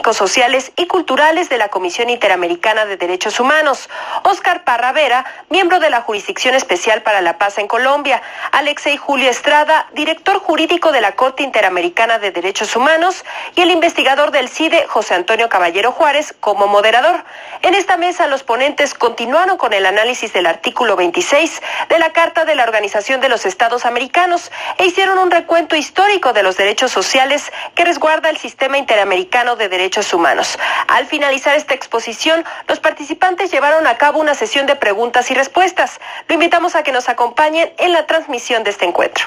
Económicos, Sociales y Culturales de la Comisión Interamericana de Derechos Humanos, Óscar Parra Vera, miembro de la Jurisdicción Especial para la Paz en Colombia, Alexei Julio Estrada, director jurídico de la Corte Interamericana de Derechos Humanos, y el investigador del CIDE, José Antonio Caballero Juárez, como moderador. En esta mesa, los ponentes continuaron con el análisis del artículo 26 de la Carta de la Organización de los Estados Americanos e hicieron un recuento histórico de los derechos sociales que resguarda el sistema interamericano de derechos humanos. Al finalizar esta exposición, los participantes llevaron a cabo una sesión de preguntas y respuestas. Lo invitamos a que nos acompañen en la transmisión de este encuentro.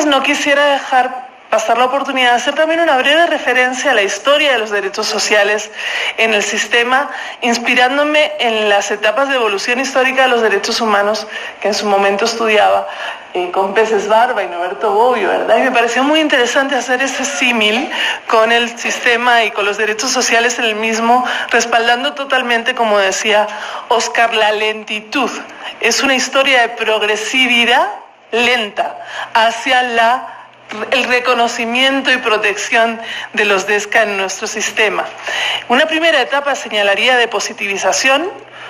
No quisiera dejar pasar la oportunidad de hacer también una breve referencia a la historia de los derechos sociales en el sistema, inspirándome en las etapas de evolución histórica de los derechos humanos que en su momento estudiaba con Peces Barba y Norberto Bobbio, ¿verdad? Y me pareció muy interesante hacer ese símil con el sistema y con los derechos sociales en el mismo, respaldando totalmente, como decía Óscar, la lentitud. Es una historia de progresividad lenta hacia el reconocimiento y protección de los DESCA en nuestro sistema. Una primera etapa señalaría de positivización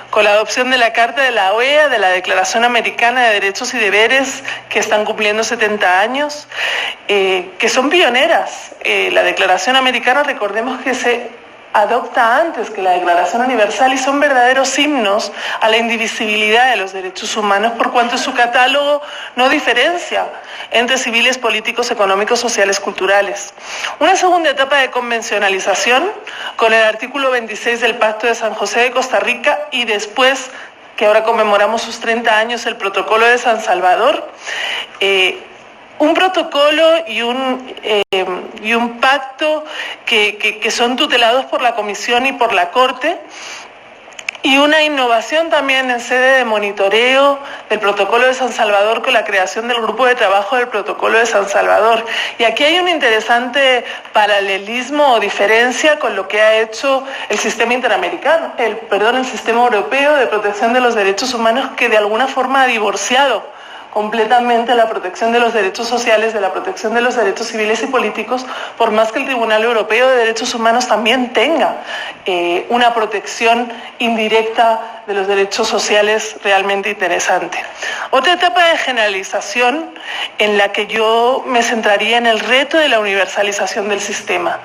con la adopción de la Carta de la OEA, de la Declaración Americana de Derechos y Deberes, que están cumpliendo 70 años, que son pioneras. La Declaración Americana, recordemos que se adopta antes que la Declaración Universal y son verdaderos himnos a la indivisibilidad de los derechos humanos por cuanto su catálogo no diferencia entre civiles, políticos, económicos, sociales, culturales. Una segunda etapa de convencionalización con el artículo 26 del Pacto de San José de Costa Rica y después, que ahora conmemoramos sus 30 años, el Protocolo de San Salvador. Un protocolo y un pacto que son tutelados por la Comisión y por la Corte, y una innovación también en sede de monitoreo del Protocolo de San Salvador con la creación del Grupo de Trabajo del Protocolo de San Salvador. Y aquí hay un interesante paralelismo o diferencia con lo que ha hecho el sistema interamericano, el sistema europeo de protección de los derechos humanos, que de alguna forma ha divorciado completamente la protección de los derechos sociales de la protección de los derechos civiles y políticos, por más que el Tribunal Europeo de Derechos Humanos también tenga una protección indirecta de los derechos sociales realmente interesante. Otra etapa de generalización en la que yo me centraría en el reto de la universalización del sistema.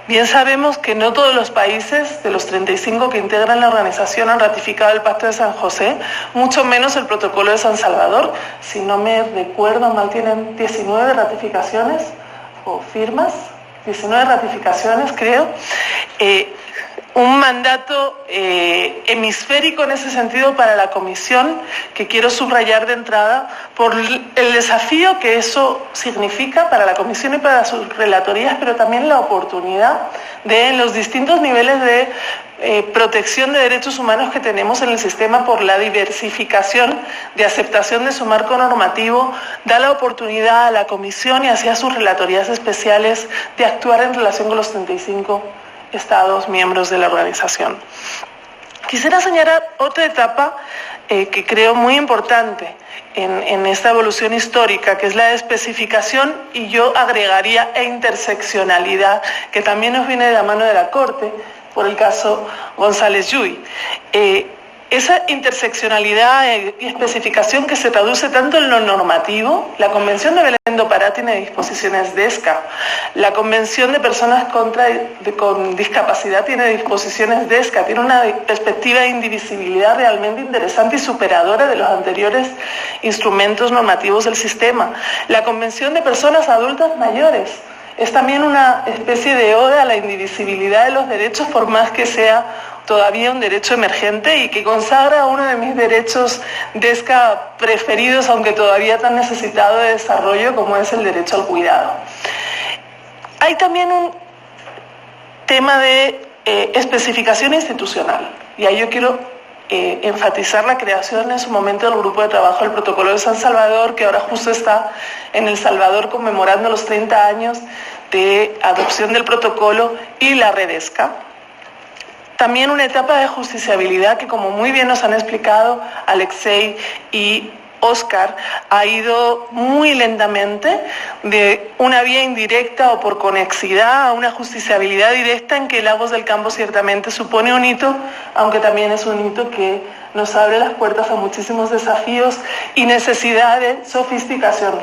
Bien sabemos que no todos los países de los 35 que integran la organización han ratificado el Pacto de San José, mucho menos el Protocolo de San Salvador. Si no me recuerdo mal, tienen 19 ratificaciones o firmas, 19 ratificaciones creo. Un mandato hemisférico en ese sentido para la Comisión, que quiero subrayar de entrada por el desafío que eso significa para la Comisión y para sus relatorías, pero también la oportunidad de, en los distintos niveles de protección de derechos humanos que tenemos en el sistema por la diversificación de aceptación de su marco normativo, da la oportunidad a la Comisión y hacia sus relatorías especiales de actuar en relación con los 35 Estados miembros de la organización. Quisiera señalar otra etapa que creo muy importante en esta evolución histórica, que es la de especificación, y yo agregaría interseccionalidad, que también nos viene de la mano de la Corte por el caso González Yuy. Esa interseccionalidad y especificación que se traduce tanto en lo normativo. La Convención de Belén do Pará tiene disposiciones DESCA, la Convención de Personas con Discapacidad tiene disposiciones DESCA, tiene una perspectiva de indivisibilidad realmente interesante y superadora de los anteriores instrumentos normativos del sistema. La Convención de Personas Adultas Mayores es también una especie de oda a la indivisibilidad de los derechos, por más que sea todavía un derecho emergente y que consagra uno de mis derechos DESCA preferidos, aunque todavía tan necesitado de desarrollo, como es el derecho al cuidado. Hay también un tema de especificación institucional, y ahí yo quiero enfatizar la creación en su momento del Grupo de Trabajo del Protocolo de San Salvador, que ahora justo está en El Salvador conmemorando los 30 años de adopción del protocolo, y la Redesca. También una etapa de justiciabilidad que, como muy bien nos han explicado Alexei y Óscar ha ido muy lentamente de una vía indirecta o por conexidad a una justiciabilidad directa, en que Lagos del Campo ciertamente supone un hito, aunque también es un hito que nos abre las puertas a muchísimos desafíos y necesidad de sofisticación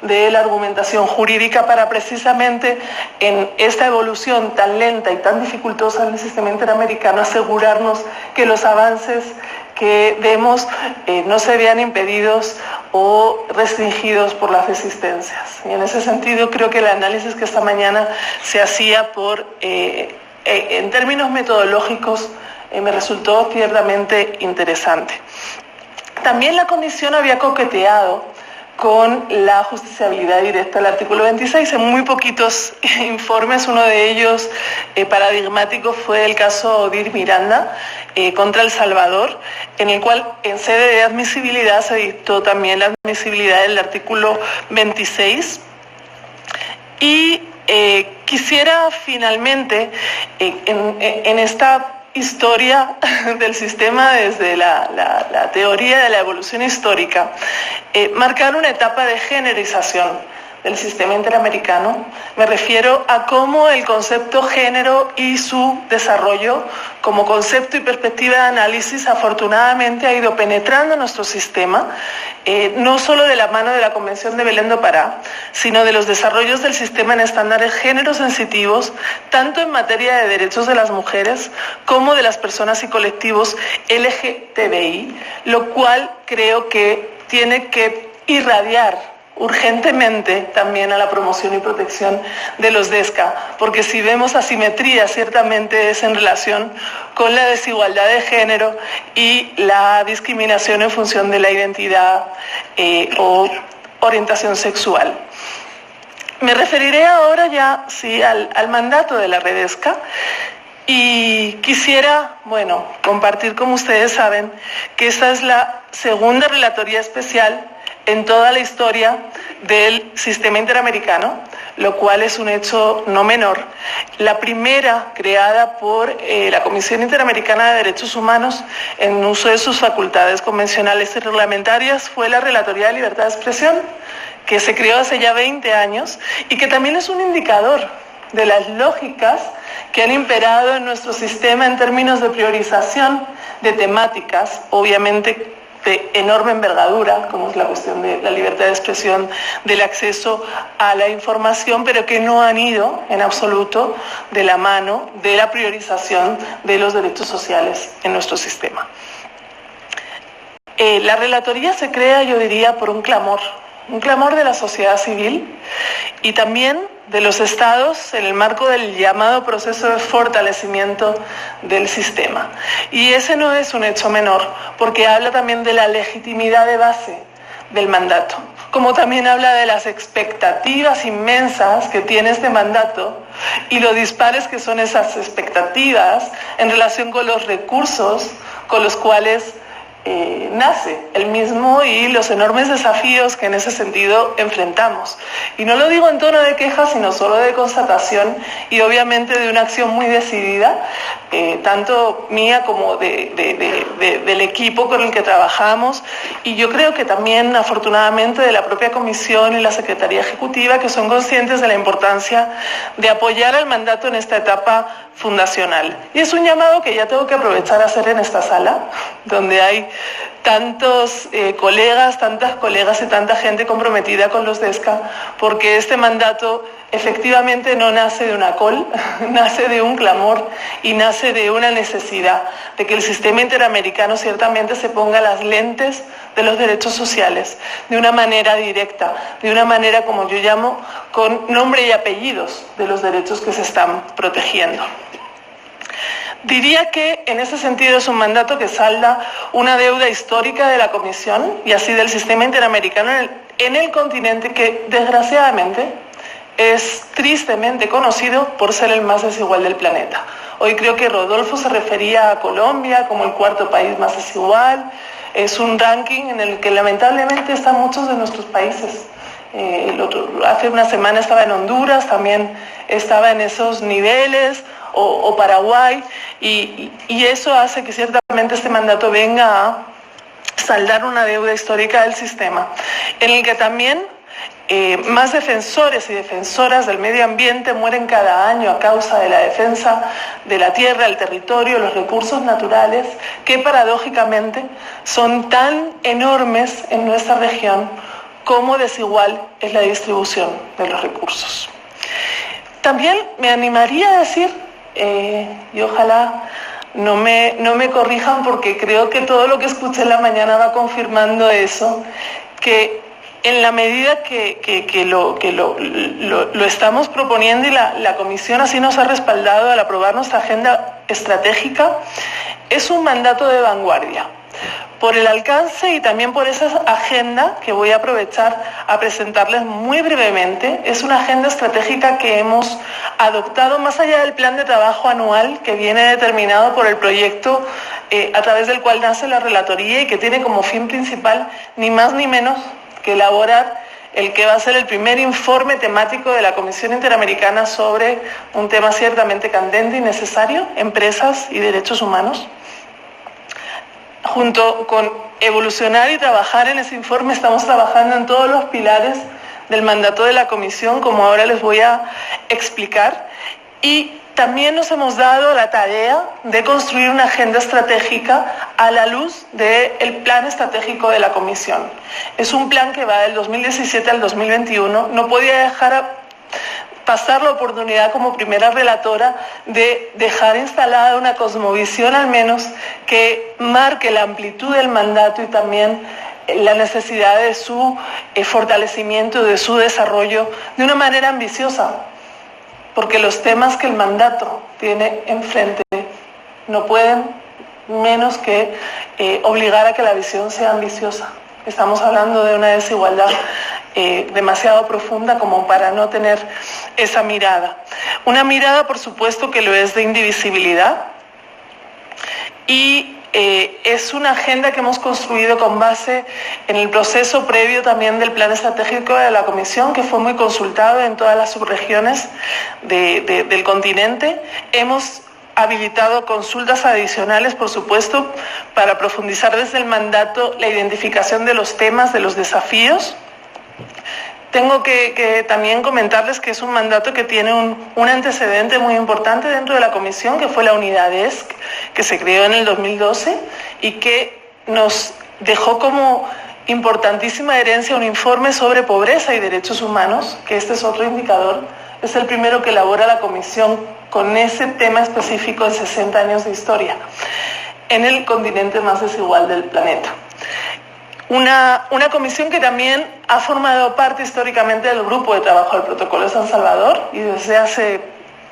de la argumentación jurídica para precisamente en esta evolución tan lenta y tan dificultosa del sistema interamericano asegurarnos que los avances que demos no se vean impedidos o restringidos por las resistencias. Y en ese sentido creo que el análisis que esta mañana se hacía en términos metodológicos me resultó ciertamente interesante. También la Comisión había coqueteado con la justiciabilidad directa del artículo 26 en muy poquitos informes. Uno de ellos paradigmático fue el caso Odir Miranda contra El Salvador, en el cual en sede de admisibilidad se dictó también la admisibilidad del artículo 26. Y quisiera finalmente en esta historia del sistema desde la teoría de la evolución histórica, marcar una etapa de generización del sistema interamericano. Me refiero a cómo el concepto género y su desarrollo como concepto y perspectiva de análisis afortunadamente ha ido penetrando en nuestro sistema, no solo de la mano de la Convención de Belén do Pará, sino de los desarrollos del sistema en estándares género sensitivos, tanto en materia de derechos de las mujeres como de las personas y colectivos LGTBI, lo cual creo que tiene que irradiar urgentemente también a la promoción y protección de los DESCA, porque si vemos asimetría ciertamente es en relación con la desigualdad de género y la discriminación en función de la identidad o orientación sexual. Me referiré ahora ya sí al mandato de la Redesca. Y quisiera, compartir, como ustedes saben, que esta es la segunda relatoría especial en toda la historia del sistema interamericano, lo cual es un hecho no menor. La primera, creada por la Comisión Interamericana de Derechos Humanos en uso de sus facultades convencionales y reglamentarias, fue la Relatoría de Libertad de Expresión, que se creó hace ya 20 años y que también es un indicador de las lógicas que han imperado en nuestro sistema en términos de priorización de temáticas, obviamente de enorme envergadura, como es la cuestión de la libertad de expresión, del acceso a la información, pero que no han ido en absoluto de la mano de la priorización de los derechos sociales en nuestro sistema. La relatoría se crea, yo diría, por un clamor de la sociedad civil y también de los estados en el marco del llamado proceso de fortalecimiento del sistema. Y ese no es un hecho menor, porque habla también de la legitimidad de base del mandato, como también habla de las expectativas inmensas que tiene este mandato y lo dispares que son esas expectativas en relación con los recursos con los cuales nace el mismo y los enormes desafíos que en ese sentido enfrentamos. Y no lo digo en tono de queja, sino solo de constatación y obviamente de una acción muy decidida, tanto mía como del equipo con el que trabajamos, y yo creo que también afortunadamente de la propia Comisión y la Secretaría Ejecutiva, que son conscientes de la importancia de apoyar al mandato en esta etapa fundacional. Y es un llamado que ya tengo que aprovechar a hacer en esta sala, donde hay tantos colegas, tantas colegas y tanta gente comprometida con los DESCA, porque este mandato efectivamente no nace de una col, nace de un clamor y nace de una necesidad de que el sistema interamericano ciertamente se ponga las lentes de los derechos sociales de una manera directa, de una manera, como yo llamo, con nombre y apellidos de los derechos que se están protegiendo. Diría que en ese sentido es un mandato que salda una deuda histórica de la Comisión y así del sistema interamericano en el continente, que desgraciadamente es tristemente conocido por ser el más desigual del planeta. Hoy creo que Rodolfo se refería a Colombia como el cuarto país más desigual. Es un ranking en el que lamentablemente están muchos de nuestros países. Hace una semana estaba en Honduras, también estaba en esos niveles, o Paraguay, y eso hace que ciertamente este mandato venga a saldar una deuda histórica del sistema, en el que también más defensores y defensoras del medio ambiente mueren cada año a causa de la defensa de la tierra, el territorio, los recursos naturales, que paradójicamente son tan enormes en nuestra región como desigual es la distribución de los recursos. También me animaría a decir, y ojalá no me corrijan porque creo que todo lo que escuché en la mañana va confirmando eso, que en la medida que lo estamos proponiendo y la Comisión así nos ha respaldado al aprobar nuestra agenda estratégica, es un mandato de vanguardia. Por el alcance y también por esa agenda que voy a aprovechar a presentarles muy brevemente, es una agenda estratégica que hemos adoptado más allá del plan de trabajo anual que viene determinado por el proyecto a través del cual nace la relatoría y que tiene como fin principal ni más ni menos que elaborar el que va a ser el primer informe temático de la Comisión Interamericana sobre un tema ciertamente candente y necesario, empresas y derechos humanos. Junto con evolucionar y trabajar en ese informe, estamos trabajando en todos los pilares del mandato de la Comisión, como ahora les voy a explicar, y también nos hemos dado la tarea de construir una agenda estratégica a la luz del plan estratégico de la Comisión. Es un plan que va del 2017 al 2021. No podía dejar pasar la oportunidad como primera relatora de dejar instalada una cosmovisión al menos que marque la amplitud del mandato y también la necesidad de su fortalecimiento, de su desarrollo de una manera ambiciosa, porque los temas que el mandato tiene enfrente no pueden menos que obligar a que la visión sea ambiciosa. Estamos hablando de una desigualdad demasiado profunda como para no tener esa mirada. Una mirada, por supuesto, que lo es de indivisibilidad y es una agenda que hemos construido con base en el proceso previo también del plan estratégico de la Comisión, que fue muy consultado en todas las subregiones del continente. Hemos habilitado consultas adicionales, por supuesto, para profundizar desde el mandato la identificación de los temas, de los desafíos. Tengo que también comentarles que es un mandato que tiene un antecedente muy importante dentro de la Comisión, que fue la unidad ESC, que se creó en el 2012 y que nos dejó como importantísima herencia un informe sobre pobreza y derechos humanos, que este es otro indicador, es el primero que elabora la Comisión con ese tema específico de 60 años de historia, en el continente más desigual del planeta. Una comisión que también ha formado parte históricamente del grupo de trabajo del Protocolo de San Salvador y desde hace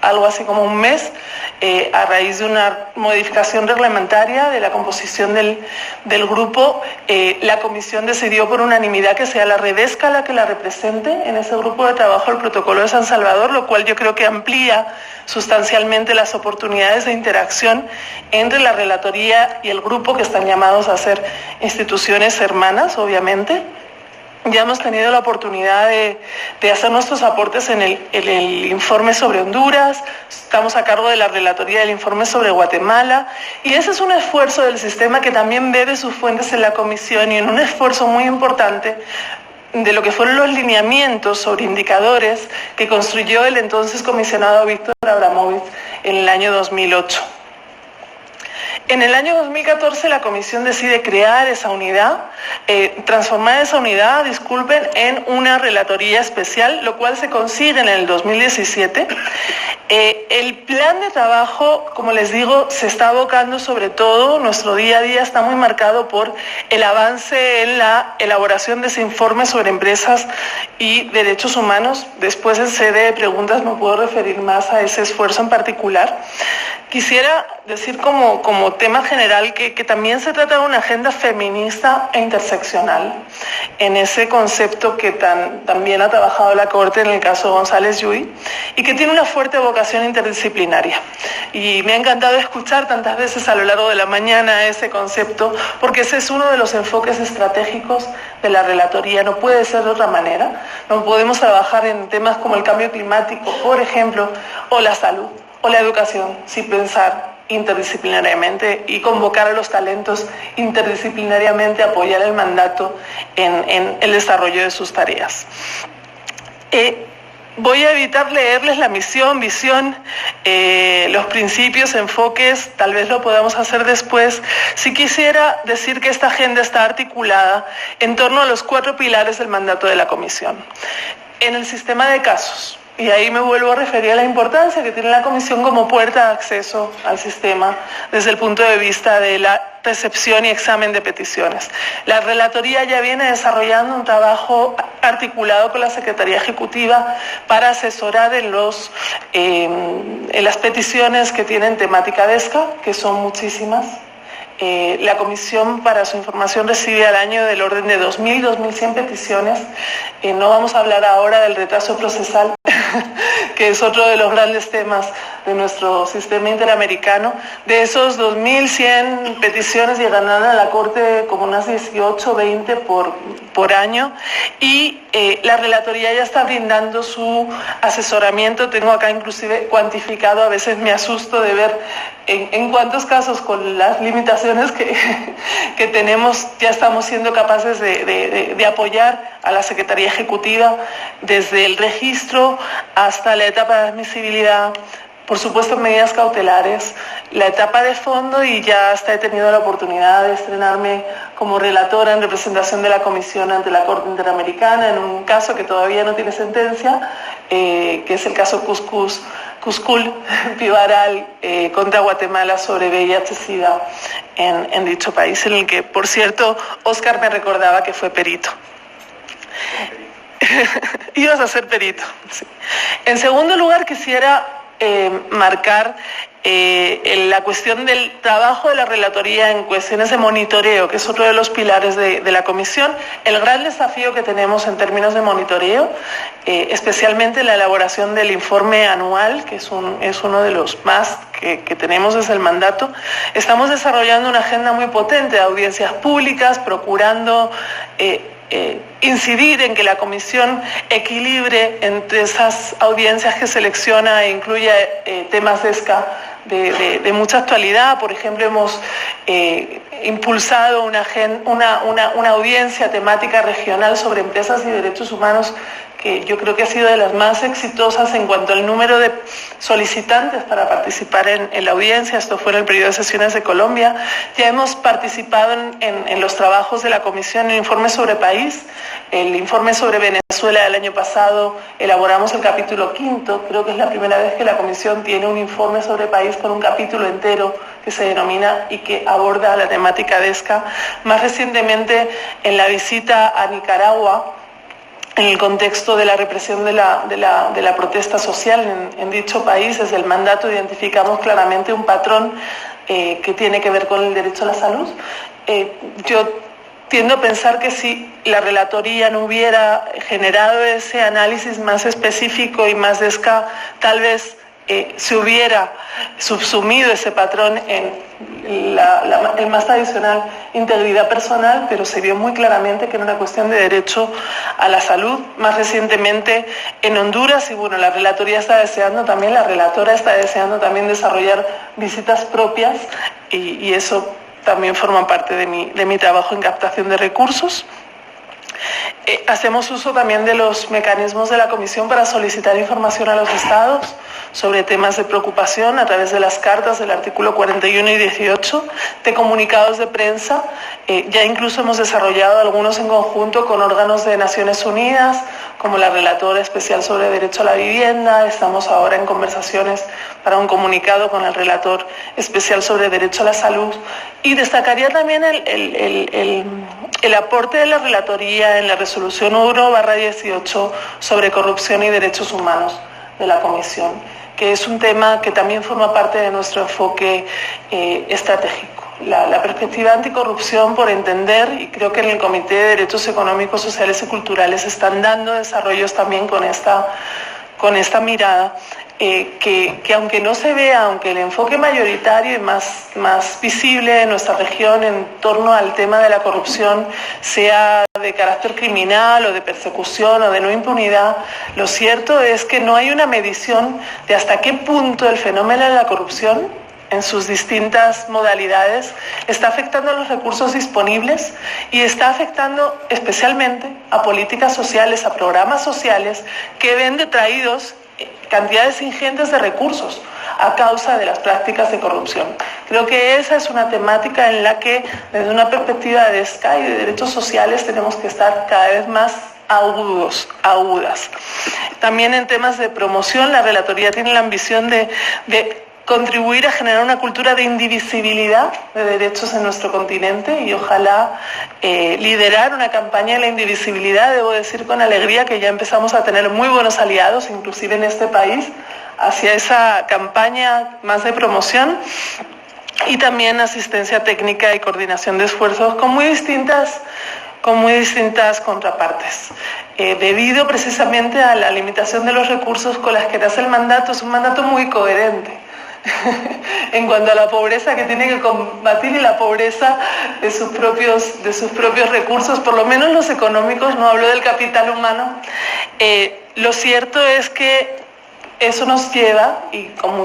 algo así como un mes, a raíz de una modificación reglamentaria de la composición del grupo, la Comisión decidió por unanimidad que sea la Redesca la que la represente en ese grupo de trabajo del Protocolo de San Salvador, lo cual yo creo que amplía sustancialmente las oportunidades de interacción entre la relatoría y el grupo, que están llamados a ser instituciones hermanas, obviamente. Ya hemos tenido la oportunidad de hacer nuestros aportes en el informe sobre Honduras, estamos a cargo de la relatoría del informe sobre Guatemala, y ese es un esfuerzo del sistema que también bebe sus fuentes en la Comisión y en un esfuerzo muy importante de lo que fueron los lineamientos sobre indicadores que construyó el entonces comisionado Víctor Abramovich en el año 2008. En el año 2014 la Comisión decide crear esa unidad, transformar esa unidad, en una relatoría especial, lo cual se consigue en el 2017. El plan de trabajo, como les digo, se está abocando sobre todo, nuestro día a día está muy marcado por el avance en la elaboración de ese informe sobre empresas y derechos humanos. Después, en sede de preguntas, me puedo referir más a ese esfuerzo en particular. Quisiera decir como tema general que también se trata de una agenda feminista e interseccional en ese concepto que también ha trabajado la Corte en el caso de González Yuy y que tiene una fuerte vocación interdisciplinaria. Y me ha encantado escuchar tantas veces a lo largo de la mañana ese concepto, porque ese es uno de los enfoques estratégicos de la relatoría. No puede ser de otra manera. No podemos trabajar en temas como el cambio climático, por ejemplo, o la salud o la educación, sin pensar interdisciplinariamente y convocar a los talentos interdisciplinariamente a apoyar el mandato en el desarrollo de sus tareas. Voy a evitar leerles la misión, visión, los principios, enfoques, tal vez lo podamos hacer después. Sí quisiera decir que esta agenda está articulada en torno a los 4 pilares del mandato de la Comisión. En el sistema de casos, y ahí me vuelvo a referir a la importancia que tiene la Comisión como puerta de acceso al sistema desde el punto de vista de la recepción y examen de peticiones. La Relatoría ya viene desarrollando un trabajo articulado con la Secretaría Ejecutiva para asesorar en las peticiones que tienen temática DESCA, que son muchísimas. La Comisión, para su información, recibe al año del orden de 2.000, 2.100 peticiones. No vamos a hablar ahora del retraso procesal, que es otro de los grandes temas de nuestro sistema interamericano. De esos 2.100 peticiones llegarán a la Corte como unas 18, 20 por año, y la Relatoría ya está brindando su asesoramiento. Tengo acá inclusive cuantificado, a veces me asusto de ver en cuántos casos, con las limitaciones que tenemos, ya estamos siendo capaces de apoyar a la Secretaría Ejecutiva desde el registro hasta la etapa de admisibilidad, por supuesto medidas cautelares, la etapa de fondo, y ya hasta he tenido la oportunidad de estrenarme como relatora en representación de la Comisión ante la Corte Interamericana en un caso que todavía no tiene sentencia, que es el caso Cuscul Pivaral contra Guatemala sobre VIH-Sida en dicho país, en el que, por cierto, Óscar me recordaba que fue perito. Ibas a ser perito. Sí. En segundo lugar, quisiera marcar la cuestión del trabajo de la Relatoría en cuestiones de monitoreo, que es otro de los pilares de la Comisión. El gran desafío que tenemos en términos de monitoreo, especialmente la elaboración del informe anual, que es uno de los más que tenemos desde el mandato. Estamos desarrollando una agenda muy potente de audiencias públicas, procurando incidir en que la Comisión equilibre entre esas audiencias que selecciona e incluya temas DESCA de mucha actualidad. Por ejemplo, hemos impulsado una audiencia temática regional sobre empresas y derechos humanos, que yo creo que ha sido de las más exitosas en cuanto al número de solicitantes para participar en la audiencia. Esto fue en el periodo de sesiones de Colombia. Ya hemos participado en los trabajos de la Comisión en informes sobre país. El informe sobre Venezuela del año pasado elaboramos el capítulo 5. Creo que es la primera vez que la Comisión tiene un informe sobre país con un capítulo entero que se denomina y que aborda la temática DESCA. Más recientemente, en la visita a Nicaragua, en el contexto de la represión de la protesta social en dicho país, desde el mandato identificamos claramente un patrón que tiene que ver con el derecho a la salud. Yo tiendo a pensar que si la Relatoría no hubiera generado ese análisis más específico y más DESCA, tal vez se hubiera subsumido ese patrón en el más tradicional integridad personal, pero se vio muy claramente que era una cuestión de derecho a la salud. Más recientemente en Honduras, y bueno, la relatora está deseando también desarrollar visitas propias, y eso también forma parte de mi trabajo en captación de recursos. Hacemos uso también de los mecanismos de la Comisión para solicitar información a los estados sobre temas de preocupación a través de las cartas del artículo 41 y 18, de comunicados de prensa. Ya incluso hemos desarrollado algunos en conjunto con órganos de Naciones Unidas, como la Relatora Especial sobre Derecho a la Vivienda. Estamos ahora en conversaciones para un comunicado con el Relator Especial sobre Derecho a la Salud. Y destacaría también el aporte de la Relatoría en la resolución 1/18 sobre corrupción y derechos humanos de la Comisión, que es un tema que también forma parte de nuestro enfoque estratégico. La perspectiva anticorrupción, por entender, y creo que en el Comité de Derechos Económicos, Sociales y Culturales están dando desarrollos también con esta mirada, que aunque no se vea, aunque el enfoque mayoritario y más visible en nuestra región en torno al tema de la corrupción sea de carácter criminal o de persecución o de no impunidad, lo cierto es que no hay una medición de hasta qué punto el fenómeno de la corrupción en sus distintas modalidades, está afectando a los recursos disponibles y está afectando especialmente a políticas sociales, a programas sociales que ven detraídos cantidades ingentes de recursos a causa de las prácticas de corrupción. Creo que esa es una temática en la que, desde una perspectiva de ESCA y de derechos sociales, tenemos que estar cada vez más agudas. También en temas de promoción, la Relatoría tiene la ambición de contribuir a generar una cultura de indivisibilidad de derechos en nuestro continente y ojalá liderar una campaña de la indivisibilidad. Debo decir con alegría que ya empezamos a tener muy buenos aliados, inclusive en este país, hacia esa campaña más de promoción y también asistencia técnica y coordinación de esfuerzos con muy distintas contrapartes. Debido precisamente a la limitación de los recursos con las que nace el mandato, es un mandato muy coherente en cuanto a la pobreza que tiene que combatir y la pobreza de sus propios recursos, por lo menos los económicos, no hablo del capital humano. Lo cierto es que eso nos lleva, y con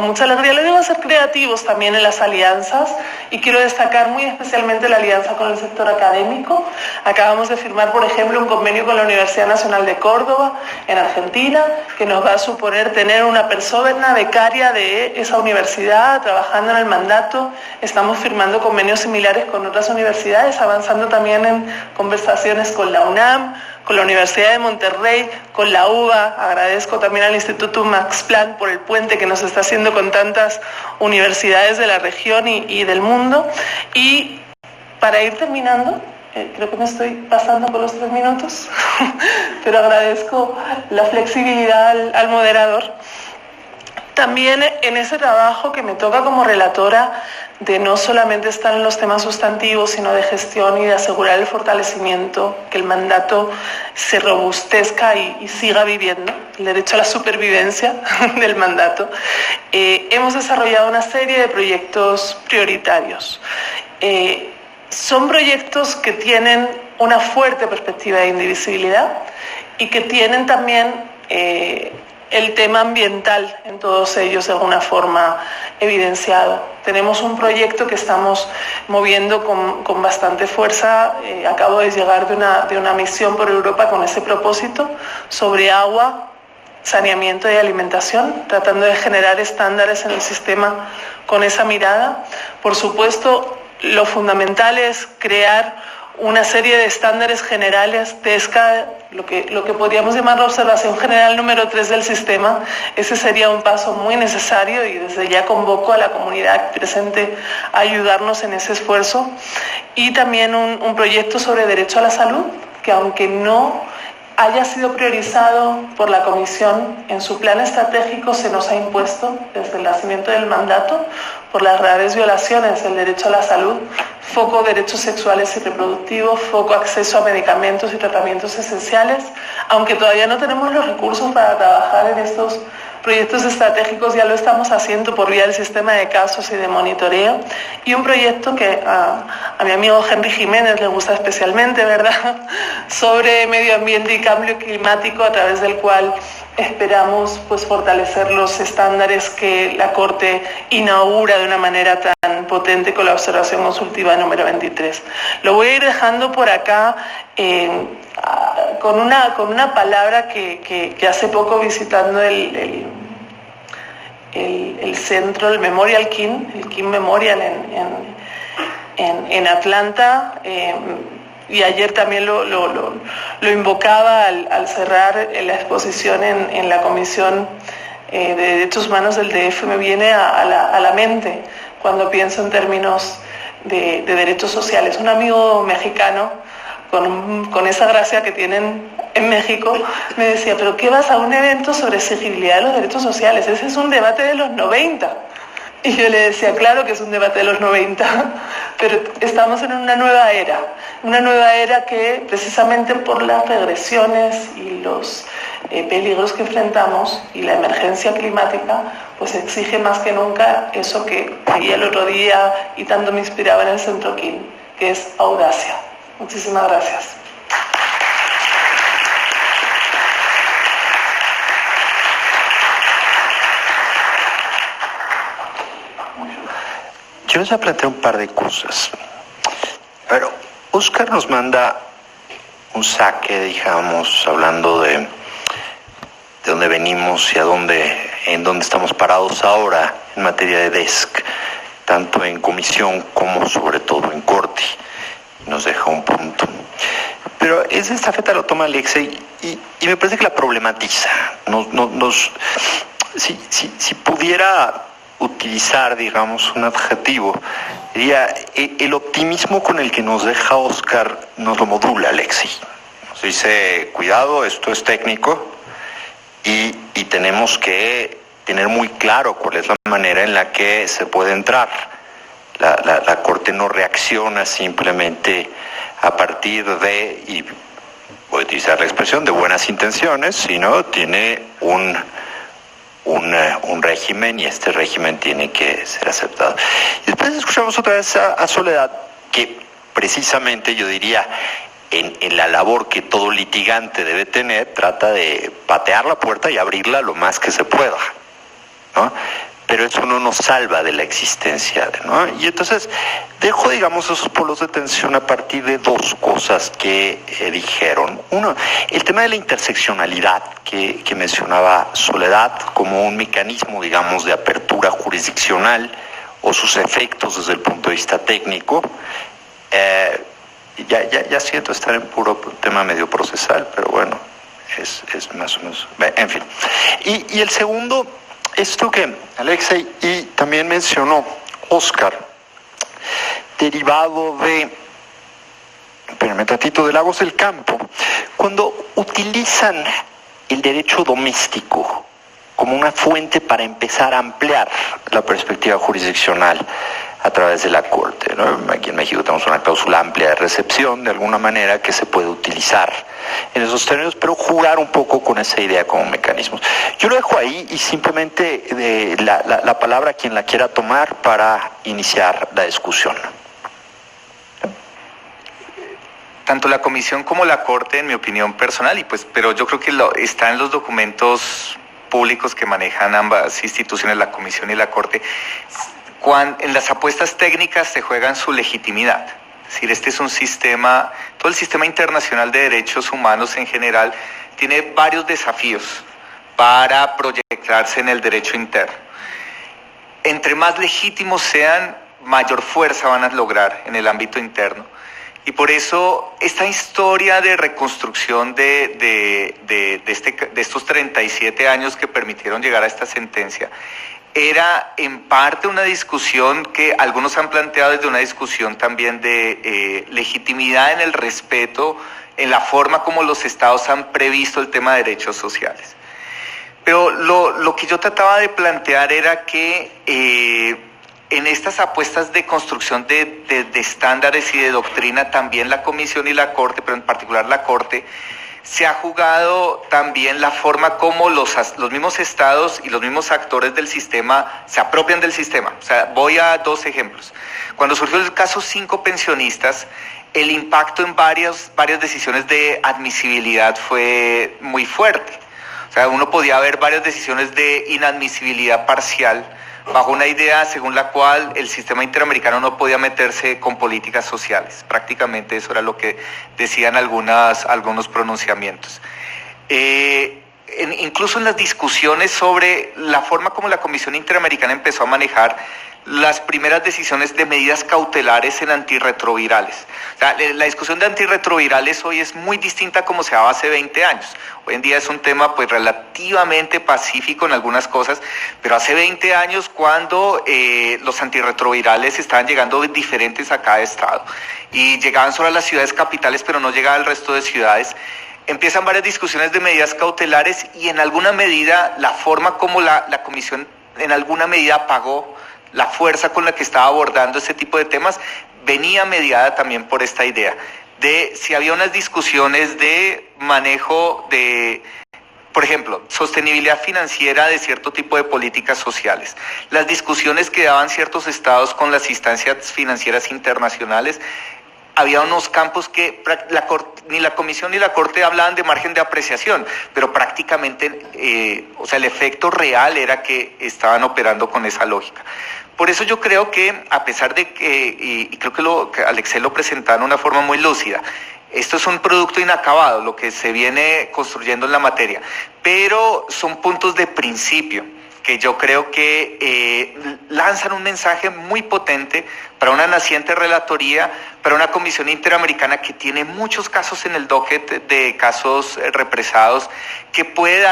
mucha alegría lo digo, a ser creativos también en las alianzas, y quiero destacar muy especialmente la alianza con el sector académico. Acabamos de firmar, por ejemplo, un convenio con la Universidad Nacional de Córdoba, en Argentina, que nos va a suponer tener una persona becaria de esa universidad trabajando en el mandato. Estamos firmando convenios similares con otras universidades, avanzando también en conversaciones con la UNAM, con la Universidad de Monterrey, con la UBA. Agradezco también al Instituto Max Planck por el puente que nos está haciendo con tantas universidades de la región y del mundo. Y para ir terminando, creo que me estoy pasando por los 3 minutos, pero agradezco la flexibilidad al moderador. También en ese trabajo que me toca como relatora de no solamente estar en los temas sustantivos, sino de gestión y de asegurar el fortalecimiento, que el mandato se robustezca y siga viviendo, el derecho a la supervivencia del mandato, hemos desarrollado una serie de proyectos prioritarios. Son proyectos que tienen una fuerte perspectiva de indivisibilidad y que tienen también el tema ambiental en todos ellos de alguna forma evidenciado. Tenemos un proyecto que estamos moviendo con bastante fuerza. Acabo de llegar de una misión por Europa con ese propósito sobre agua, saneamiento y alimentación, tratando de generar estándares en el sistema con esa mirada. Por supuesto, lo fundamental es crear una serie de estándares generales de ESCA, lo que podríamos llamar la observación general número 3 del sistema. Ese sería un paso muy necesario y desde ya convoco a la comunidad presente a ayudarnos en ese esfuerzo. Y también un proyecto sobre derecho a la salud, que aunque no haya sido priorizado por la Comisión en su plan estratégico, se nos ha impuesto desde el nacimiento del mandato por las graves violaciones del derecho a la salud, foco derechos sexuales y reproductivos, foco acceso a medicamentos y tratamientos esenciales. Aunque todavía no tenemos los recursos para trabajar en estos proyectos estratégicos, ya lo estamos haciendo por vía del sistema de casos y de monitoreo. Y un proyecto que a mi amigo Henry Jiménez le gusta especialmente, ¿verdad?, sobre medio ambiente y cambio climático, a través del cual esperamos fortalecer los estándares que la Corte inaugura de una manera tan potente con la observación consultiva número 23. Lo voy a ir dejando por acá con una palabra que hace poco, visitando el centro, el Memorial King, el King Memorial en Atlanta, y ayer también lo invocaba al cerrar la exposición en la Comisión de Derechos Humanos del DF, me viene a la mente cuando pienso en términos de derechos sociales. Un amigo mexicano, con esa gracia que tienen en México, me decía: ¿pero qué vas a un evento sobre exigibilidad de los derechos sociales? Ese es un debate de los 90. Y yo le decía: claro que es un debate de los 90, pero estamos en una nueva era que, precisamente por las regresiones y los peligros que enfrentamos y la emergencia climática, exige más que nunca eso que leí el otro día y tanto me inspiraba en el Centro King, que es audacia. Muchísimas gracias. yo les voy a plantear un par de cosas. Pero Óscar nos manda un saque, digamos, hablando de dónde venimos y en dónde estamos parados ahora en materia de DESC, tanto en comisión como sobre todo en corte. Nos deja un punto. Pero esa estafeta lo toma Alexei y me parece que la problematiza. Si pudiera utilizar, digamos, un adjetivo, diría, el optimismo con el que nos deja Óscar nos lo modula Alexei. Nos dice, cuidado, esto es técnico y tenemos que tener muy claro cuál es la manera en la que se puede entrar. La Corte no reacciona simplemente a partir de, y voy a utilizar la expresión, de buenas intenciones, sino tiene un régimen y este régimen tiene que ser aceptado. Y después escuchamos otra vez a Soledad, que precisamente yo diría, en la labor que todo litigante debe tener, trata de patear la puerta y abrirla lo más que se pueda, ¿no? Pero eso no nos salva de la existencia, ¿no? Y entonces dejo, digamos, esos polos de tensión a partir de dos cosas que dijeron. Uno, el tema de la interseccionalidad que mencionaba Soledad como un mecanismo, digamos, de apertura jurisdiccional o sus efectos desde el punto de vista técnico. Ya siento estar en puro tema medio procesal, pero bueno, es más o menos... En fin. Y el segundo... Esto que Alexei y también mencionó Óscar, derivado de, espérame tantito, de Lagos del Campo, cuando utilizan el derecho doméstico como una fuente para empezar a ampliar la perspectiva jurisdiccional a través de la Corte, ¿no? Aquí en México tenemos una cláusula amplia de recepción, de alguna manera, que se puede utilizar en esos términos, pero jugar un poco con esa idea como mecanismos. Yo lo dejo ahí y simplemente la palabra a quien la quiera tomar para iniciar la discusión. Tanto la Comisión como la Corte, en mi opinión personal, pero yo creo que está en los documentos públicos que manejan ambas instituciones, la Comisión y la Corte, en las apuestas técnicas se juegan su legitimidad. Es decir, este es un sistema, todo el sistema internacional de derechos humanos en general tiene varios desafíos para proyectarse en el derecho interno. Entre más legítimos sean, mayor fuerza van a lograr en el ámbito interno. Y por eso esta historia de reconstrucción de estos 37 años que permitieron llegar a esta sentencia era en parte una discusión que algunos han planteado desde una discusión también de legitimidad en el respeto, en la forma como los estados han previsto el tema de derechos sociales. Pero lo que yo trataba de plantear era que en estas apuestas de construcción de estándares y de doctrina, también la Comisión y la Corte, pero en particular la Corte, se ha jugado también la forma como los mismos estados y los mismos actores del sistema se apropian del sistema. O sea, voy a dos ejemplos. Cuando surgió el caso 5 pensionistas, el impacto en varias decisiones de admisibilidad fue muy fuerte. O sea, uno podía ver varias decisiones de inadmisibilidad parcial bajo una idea según la cual el sistema interamericano no podía meterse con políticas sociales. Prácticamente eso era lo que decían algunos pronunciamientos. Incluso en las discusiones sobre la forma como la Comisión Interamericana empezó a manejar las primeras decisiones de medidas cautelares en antirretrovirales. O sea, la discusión de antirretrovirales hoy es muy distinta a como se daba hace 20 años. Hoy en día es un tema pues relativamente pacífico en algunas cosas, pero hace 20 años cuando los antirretrovirales estaban llegando diferentes a cada estado y llegaban solo a las ciudades capitales pero no llegaban al resto de ciudades, empiezan varias discusiones de medidas cautelares y en alguna medida la forma como la Comisión en alguna medida apagó la fuerza con la que estaba abordando este tipo de temas venía mediada también por esta idea de si había unas discusiones de manejo de, por ejemplo, sostenibilidad financiera de cierto tipo de políticas sociales. Las discusiones que daban ciertos estados con las instancias financieras internacionales había unos campos que ni la Comisión ni la Corte hablaban de margen de apreciación, pero prácticamente, o sea, el efecto real era que estaban operando con esa lógica. Por eso yo creo que, a pesar de que, y creo que Alexei lo presentaba de una forma muy lúcida, esto es un producto inacabado, lo que se viene construyendo en la materia, pero son puntos de principio que yo creo que lanzan un mensaje muy potente para una naciente relatoría, para una comisión interamericana que tiene muchos casos en el docket de casos represados, que puede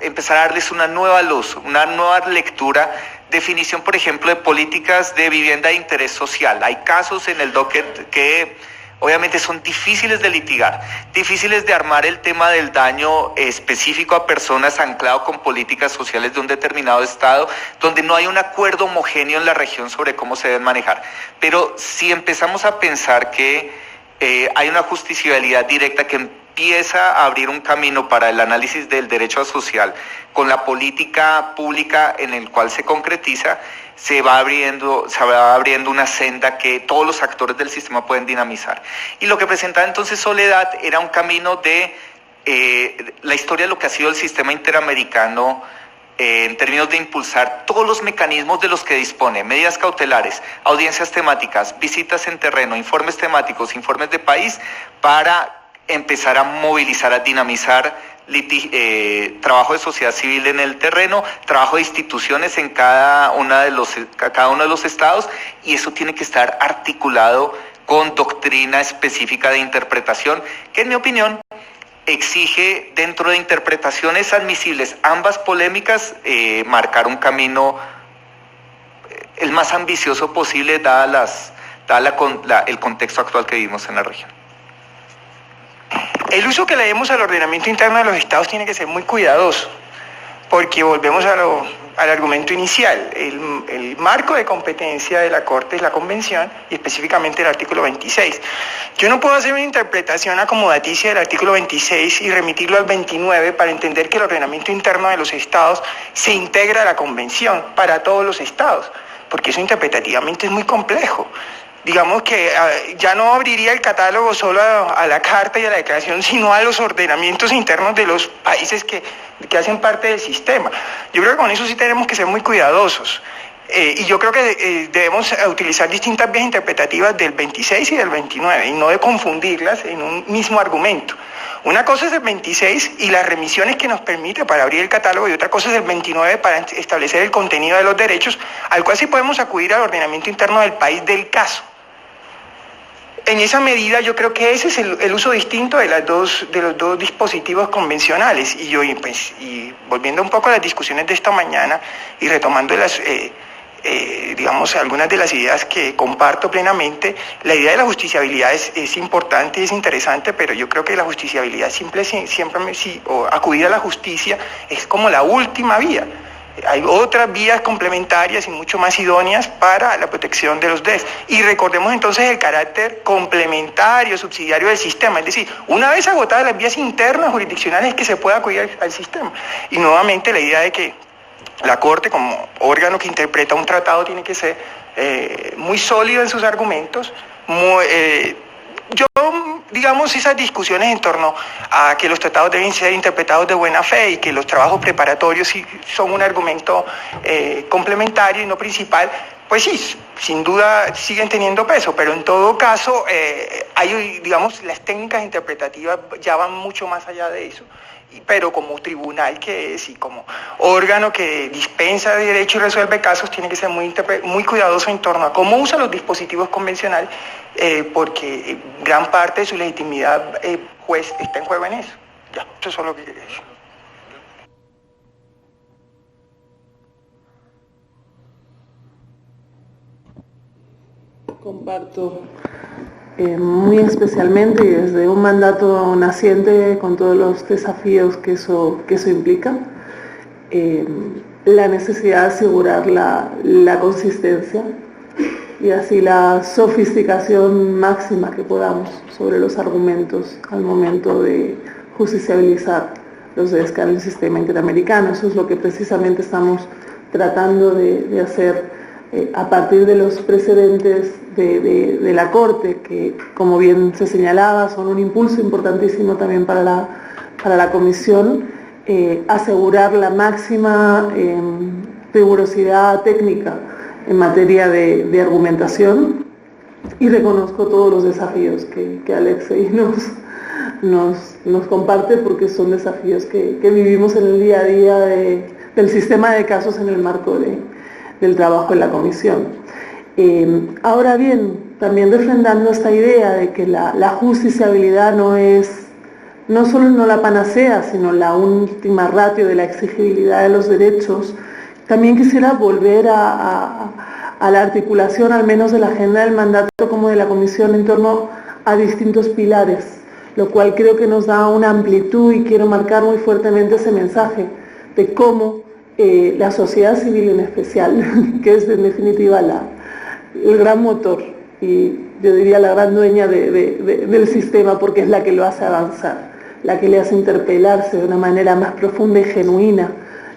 empezar a darles una nueva luz, una nueva lectura, definición, por ejemplo, de políticas de vivienda de interés social. Hay casos en el docket que obviamente son difíciles de litigar, difíciles de armar el tema del daño específico a personas anclado con políticas sociales de un determinado estado, donde no hay un acuerdo homogéneo en la región sobre cómo se deben manejar. Pero si empezamos a pensar que hay una justiciabilidad directa que empieza a abrir un camino para el análisis del derecho social con la política pública en el cual se concretiza, se va abriendo una senda que todos los actores del sistema pueden dinamizar. Y lo que presentaba entonces Soledad era un camino de la historia de lo que ha sido el sistema interamericano en términos de impulsar todos los mecanismos de los que dispone: medidas cautelares, audiencias temáticas, visitas en terreno, informes temáticos, informes de país, para empezar a movilizar, a dinamizar trabajo de sociedad civil en el terreno, trabajo de instituciones en cada uno de los estados, y eso tiene que estar articulado con doctrina específica de interpretación, que en mi opinión exige, dentro de interpretaciones admisibles, ambas polémicas, marcar un camino el más ambicioso posible, dada el contexto actual que vivimos en la región. El uso que le demos al ordenamiento interno de los estados tiene que ser muy cuidadoso, porque volvemos al argumento inicial. El marco de competencia de la Corte es la Convención, y específicamente el artículo 26. Yo no puedo hacer una interpretación acomodaticia del artículo 26 y remitirlo al 29 para entender que el ordenamiento interno de los estados se integra a la Convención para todos los estados, porque eso interpretativamente es muy complejo. Digamos que ya no abriría el catálogo solo a la Carta y a la Declaración, sino a los ordenamientos internos de los países que hacen parte del sistema. Yo creo que con eso sí tenemos que ser muy cuidadosos. Y yo creo que debemos utilizar distintas vías interpretativas del 26 y del 29, y no de confundirlas en un mismo argumento. Una cosa es el 26 y las remisiones que nos permite para abrir el catálogo, y otra cosa es el 29 para establecer el contenido de los derechos, al cual sí podemos acudir al ordenamiento interno del país del caso. En esa medida yo creo que ese es el uso distinto de los dos dispositivos convencionales. Y volviendo un poco a las discusiones de esta mañana y retomando algunas de las ideas que comparto plenamente, la idea de la justiciabilidad es importante y es interesante, pero yo creo que la justiciabilidad o acudir a la justicia es como la última vía. Hay otras vías complementarias y mucho más idóneas para la protección de los DES. Y recordemos entonces el carácter complementario, subsidiario del sistema. Es decir, una vez agotadas las vías internas jurisdiccionales es que se puede acudir al sistema. Y nuevamente la idea de que la Corte, como órgano que interpreta un tratado, tiene que ser muy sólido en sus argumentos, esas discusiones en torno a que los tratados deben ser interpretados de buena fe y que los trabajos preparatorios sí son un argumento complementario y no principal, pues sí, sin duda siguen teniendo peso, pero en todo caso las técnicas interpretativas ya van mucho más allá de eso. Pero como tribunal que es y como órgano que dispensa de derecho y resuelve casos, tiene que ser muy cuidadoso en torno a cómo usa los dispositivos convencionales, porque gran parte de su legitimidad está en juego en eso. Ya, eso es lo que quería decir. Comparto muy especialmente y desde un mandato naciente con todos los desafíos que eso implica, la necesidad de asegurar la consistencia y así la sofisticación máxima que podamos sobre los argumentos al momento de justiciabilizar los DESCA en el sistema interamericano. Eso es lo que precisamente estamos tratando de hacer a partir de los precedentes de la Corte, que como bien se señalaba son un impulso importantísimo también para la Comisión, asegurar la máxima rigurosidad técnica en materia de argumentación, y reconozco todos los desafíos que Alexei nos comparte, porque son desafíos que vivimos en el día a día del sistema de casos en el marco del trabajo en la Comisión. Ahora bien, también refrendando esta idea de que la justiciabilidad no solo no la panacea, sino la última ratio de la exigibilidad de los derechos, también quisiera volver a la articulación, al menos de la agenda del mandato como de la Comisión, en torno a distintos pilares, lo cual creo que nos da una amplitud, y quiero marcar muy fuertemente ese mensaje de cómo la sociedad civil en especial, que es en definitiva el gran motor, y yo diría la gran dueña del sistema, porque es la que lo hace avanzar, la que le hace interpelarse de una manera más profunda y genuina,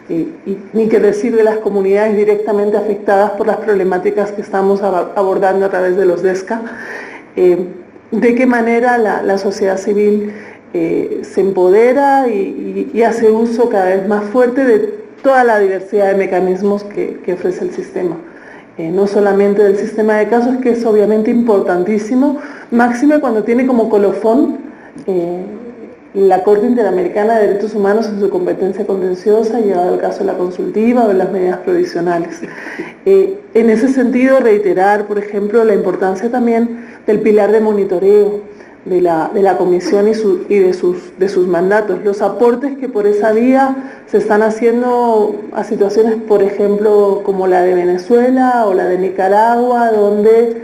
y ni que decir de las comunidades directamente afectadas por las problemáticas que estamos abordando a través de los DESCA, de qué manera la sociedad civil se empodera y hace uso cada vez más fuerte de toda la diversidad de mecanismos que ofrece el sistema. No solamente del sistema de casos, que es obviamente importantísimo, máxime cuando tiene como colofón la Corte Interamericana de Derechos Humanos en su competencia contenciosa, llegado el caso de la consultiva o de las medidas provisionales. En ese sentido, reiterar, por ejemplo, la importancia también del pilar de monitoreo de la Comisión y de sus mandatos, los aportes que por esa vía se están haciendo a situaciones, por ejemplo, como la de Venezuela o la de Nicaragua, donde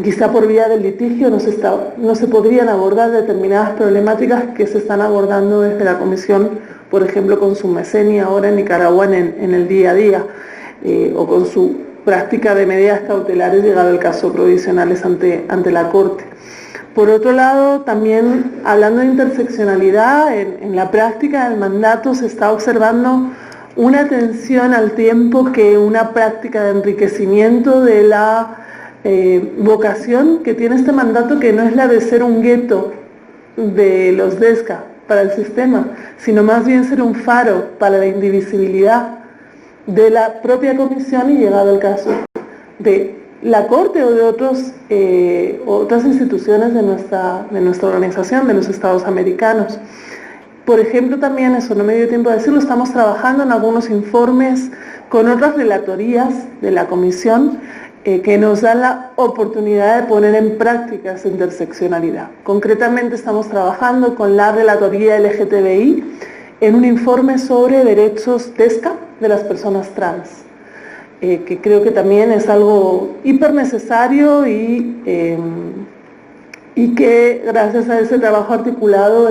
quizá por vía del litigio no se podrían abordar determinadas problemáticas que se están abordando desde la Comisión, por ejemplo, con su MECENI ahora en Nicaragua en el día a día, o con su práctica de medidas cautelares llegado el caso provisionales ante la Corte. Por otro lado, también hablando de interseccionalidad, en la práctica del mandato se está observando una atención al tiempo que una práctica de enriquecimiento de la vocación que tiene este mandato, que no es la de ser un gueto de los DESCA para el sistema, sino más bien ser un faro para la indivisibilidad de la propia Comisión, y llegado el caso de la Corte o de otras instituciones de nuestra organización, de los Estados americanos. Por ejemplo, también, eso no me dio tiempo de decirlo, estamos trabajando en algunos informes con otras relatorías de la Comisión que nos dan la oportunidad de poner en práctica esa interseccionalidad. Concretamente estamos trabajando con la relatoría LGTBI en un informe sobre derechos DESCA de las personas trans, que creo que también es algo hiper necesario y que gracias a ese trabajo articulado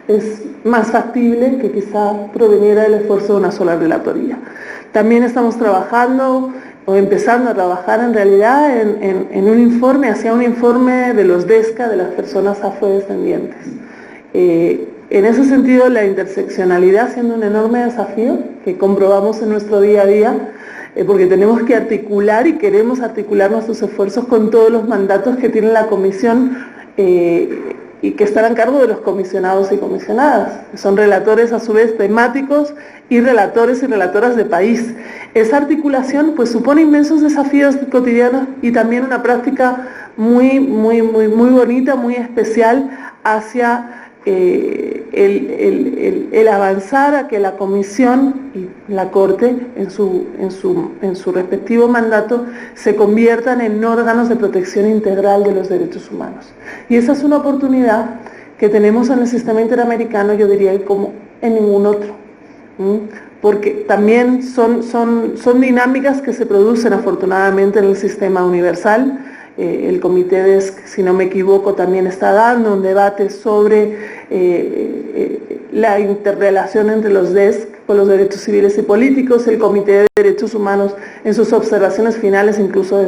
es más factible que quizá proveniera del esfuerzo de una sola relatoría. También estamos trabajando o empezando a trabajar en realidad en un informe, hacia un informe de los DESCA de las personas afrodescendientes. En ese sentido, la interseccionalidad siendo un enorme desafío que comprobamos en nuestro día a día, porque tenemos que articular y queremos articular nuestros esfuerzos con todos los mandatos que tiene la Comisión y que están a cargo de los comisionados y comisionadas. Son relatores a su vez temáticos y relatores y relatoras de país. Esa articulación pues supone inmensos desafíos cotidianos y también una práctica muy bonita, muy especial hacia el avanzar a que la Comisión y la Corte en su respectivo mandato se conviertan en órganos de protección integral de los derechos humanos. Y esa es una oportunidad que tenemos en el sistema interamericano, yo diría, como en ningún otro, porque también son dinámicas que se producen afortunadamente en el sistema universal. El Comité DESC, si no me equivoco, también está dando un debate sobre la interrelación entre los DESC con los derechos civiles y políticos. El Comité de Derechos Humanos, en sus observaciones finales, incluso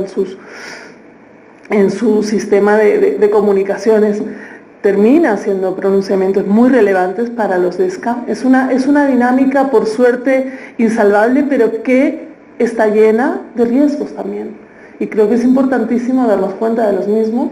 en su sistema de comunicaciones, termina haciendo pronunciamientos muy relevantes para los DESCA. Es una dinámica, por suerte, insalvable, pero que está llena de riesgos también. Y creo que es importantísimo darnos cuenta de los mismos,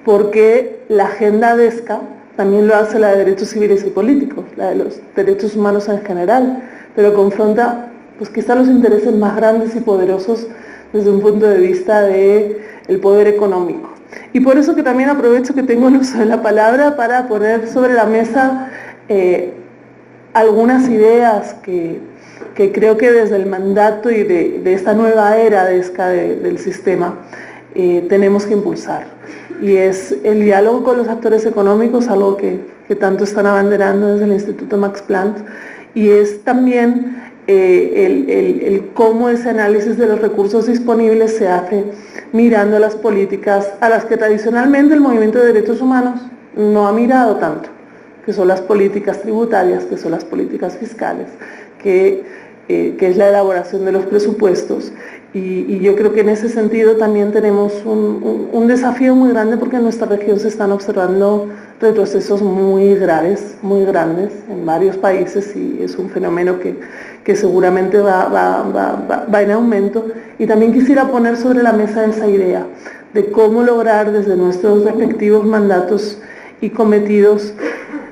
porque la agenda DESCA también lo hace la de derechos civiles y políticos, la de los derechos humanos en general, pero confronta pues quizá los intereses más grandes y poderosos desde un punto de vista del poder económico. Y por eso que también aprovecho que tengo el uso de la palabra para poner sobre la mesa algunas ideas que creo que desde el mandato y de esta nueva era del sistema tenemos que impulsar. Y es el diálogo con los actores económicos, algo que tanto están abanderando desde el Instituto Max Planck, y es también el cómo ese análisis de los recursos disponibles se hace mirando las políticas a las que tradicionalmente el movimiento de derechos humanos no ha mirado tanto, que son las políticas tributarias, que son las políticas fiscales, que es la elaboración de los presupuestos. Y yo creo que en ese sentido también tenemos un desafío muy grande, porque en nuestra región se están observando retrocesos muy graves, muy grandes en varios países, y es un fenómeno que seguramente va en aumento. Y también quisiera poner sobre la mesa esa idea de cómo lograr desde nuestros respectivos mandatos y cometidos